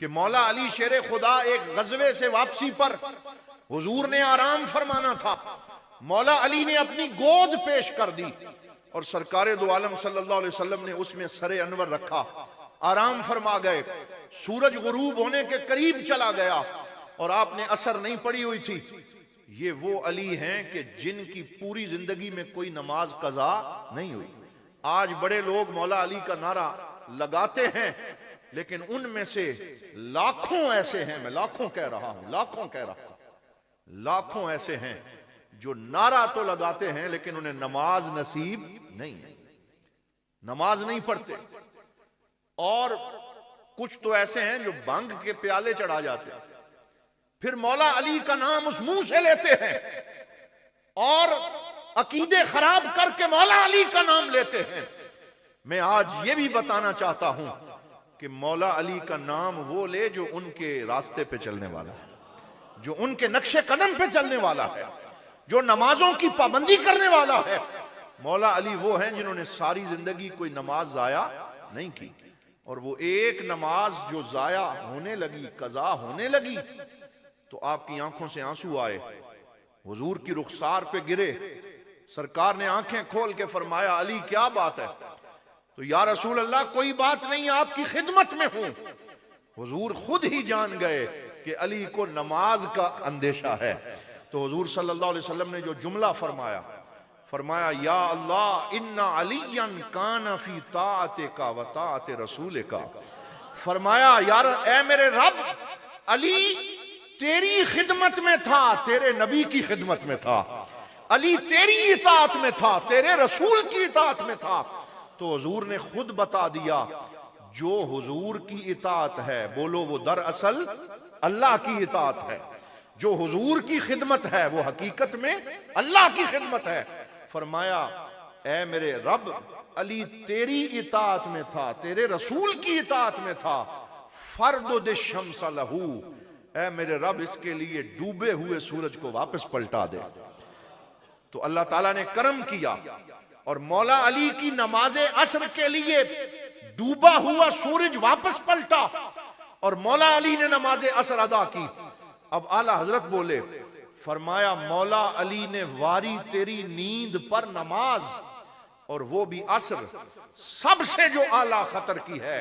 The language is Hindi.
कि मौला अली शेर खुदा एक गजवे से वापसी पर हुजूर ने आराम फरमाना था। मौला अली ने अपनी गोद पेश कर दी और सरकारे दो आलम सल्लल्लाहु अलैहि वसल्लम ने उसमें सरे अनवर रखा, आराम फरमा गए। सूरज गुरूब होने के करीब चला गया और आपने असर नहीं पड़ी हुई थी। ये वो अली हैं कि जिनकी पूरी जिंदगी में कोई नमाज कज़ा नहीं हुई। आज बड़े लोग मौला अली का नारा लगाते हैं, लेकिन उनमें से लाखों ऐसे हैं, मैं लाखों कह रहा हूं, लाखों कह रहा हूं, लाखों ऐसे हैं जो नारा तो लगाते हैं लेकिन उन्हें नमाज नसीब नहीं है, नमाज नहीं पढ़ते। और कुछ तो ऐसे हैं जो भांग के प्याले चढ़ा जाते हैं, फिर मौला अली का नाम उस मुंह से लेते हैं और अकीदे खराब करके मौला अली का नाम लेते हैं। मैं आज ये भी बताना चाहता हूं कि मौला अली का नाम वो ले जो उनके रास्ते पे चलने वाला है, जो उनके नक्शे कदम पे चलने वाला है, जो नमाजों की पाबंदी करने वाला है। मौला अली वो हैं जिन्होंने सारी जिंदगी कोई नमाज जाया नहीं की, और वो एक नमाज जो जाया होने लगी, कज़ा होने लगी, तो आपकी आंखों से आंसू आए, हुजूर की रुखसार पे गिरे। सरकार ने आंखें खोल के फरमाया, अली क्या बात है? तो या रसूल अल्लाह कोई बात नहीं, आपकी खिदमत में हूं। हुजूर खुद ही जान गए कि अली को नमाज का अंदेशा है। तो हुजूर सल्लल्लाहु अलैहि वसल्लम ने जो जुमला फरमाया, फरमाया या अल्लाह इन्ना अलियन काना फी ताअतिका व ताअति रसूलिका। फरमाया यार ए मेरे रब, अली तेरी खिदमत में था, तेरे नबी की खिदमत में था। अली तेरी इताअत में था, तेरे रसूल की इताअत में था। तो हुजूर ने खुद बता दिया, जो हुजूर की इताअत है, बोलो वो दरअसल अल्लाह की इताअत है। जो हुजूर की खिदमत है वो हकीकत में अल्लाह की खिदमत है। फरमाया ए मेरे रब, अली तेरी इताअत में था, तेरे रसूल की इताअत में था। फर्द शम्स लहू, ए मेरे रब इसके लिए डूबे हुए सूरज को वापस पलटा दे। तो अल्लाह ताला ने करम किया और मौला अली की नमाजे असर के लिए डूबा हुआ सूरज वापस पलटा और मौला अली ने नमाजे असर अदा की। अब आला हजरत बोले, फरमाया मौला अली ने वारी तेरी नींद पर नमाज, और वो भी असर, सबसे जो आला खतर की है।